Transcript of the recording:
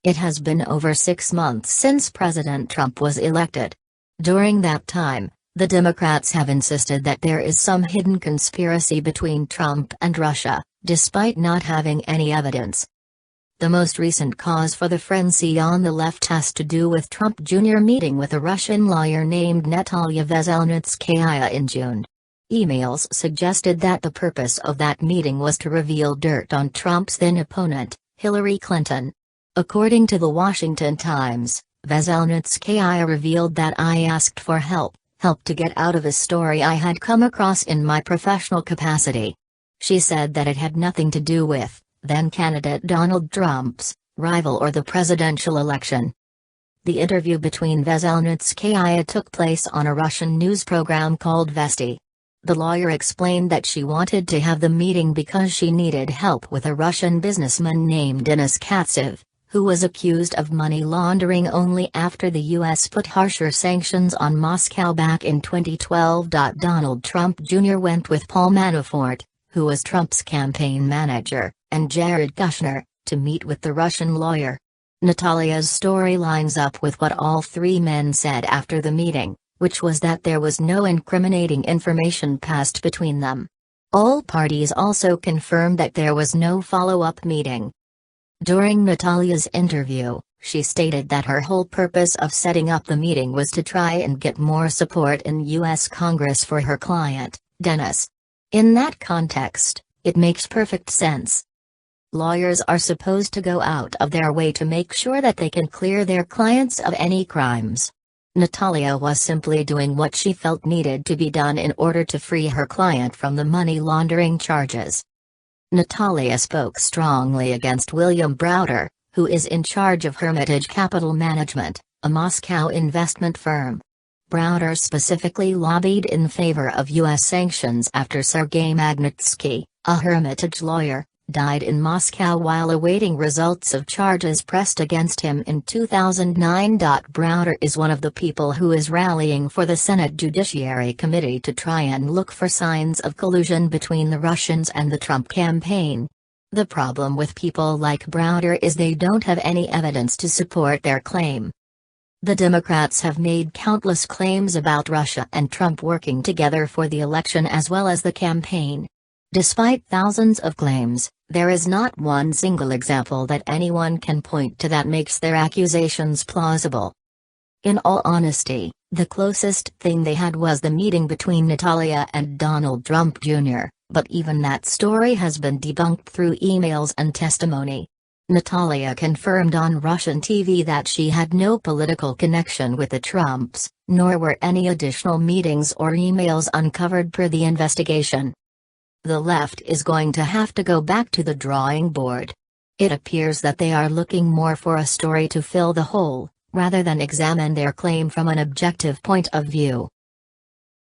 It has been over 6 months since President Trump was elected. During that time, the Democrats have insisted that there is some hidden conspiracy between Trump and Russia, despite not having any evidence. The most recent cause for the frenzy on the left has to do with Trump Jr. meeting with a Russian lawyer named Natalia Veselnitskaya in June. Emails suggested that the purpose of that meeting was to reveal dirt on Trump's then opponent, Hillary Clinton. According to the Washington Times, Veselnitskaya revealed that I asked for help to get out of a story I had come across in my professional capacity. She said that it had nothing to do with then-candidate Donald Trump's rival or the presidential election. The interview between Veselnitskaya took place on a Russian news program called Vesti. The lawyer explained that she wanted to have the meeting because she needed help with a Russian businessman named Denis Katsev, who was accused of money laundering only after the U.S. put harsher sanctions on Moscow back in 2012. Donald Trump Jr. went with Paul Manafort, who was Trump's campaign manager, and Jared Kushner, to meet with the Russian lawyer. Natalia's story lines up with what all three men said after the meeting, which was that there was no incriminating information passed between them. All parties also confirmed that there was no follow-up meeting. During Natalia's interview, she stated that her whole purpose of setting up the meeting was to try and get more support in U.S. Congress for her client, Denis. In that context, it makes perfect sense. Lawyers are supposed to go out of their way to make sure that they can clear their clients of any crimes. Natalia was simply doing what she felt needed to be done in order to free her client from the money laundering charges. Natalia spoke strongly against William Browder, who is in charge of Hermitage Capital Management, a Moscow investment firm. Browder specifically lobbied in favor of U.S. sanctions after Sergei Magnitsky, a Hermitage lawyer, died in Moscow while awaiting results of charges pressed against him in 2009. Browder is one of the people who is rallying for the Senate Judiciary Committee to try and look for signs of collusion between the Russians and the Trump campaign. The problem with people like Browder is they don't have any evidence to support their claim. The Democrats have made countless claims about Russia and Trump working together for the election as well as the campaign. Despite thousands of claims, there is not one single example that anyone can point to that makes their accusations plausible. In all honesty, the closest thing they had was the meeting between Natalia and Donald Trump Jr., but even that story has been debunked through emails and testimony. Natalia confirmed on Russian TV that she had no political connection with the Trumps, nor were any additional meetings or emails uncovered per the investigation. The left is going to have to go back to the drawing board. It appears that they are looking more for a story to fill the hole, rather than examine their claim from an objective point of view.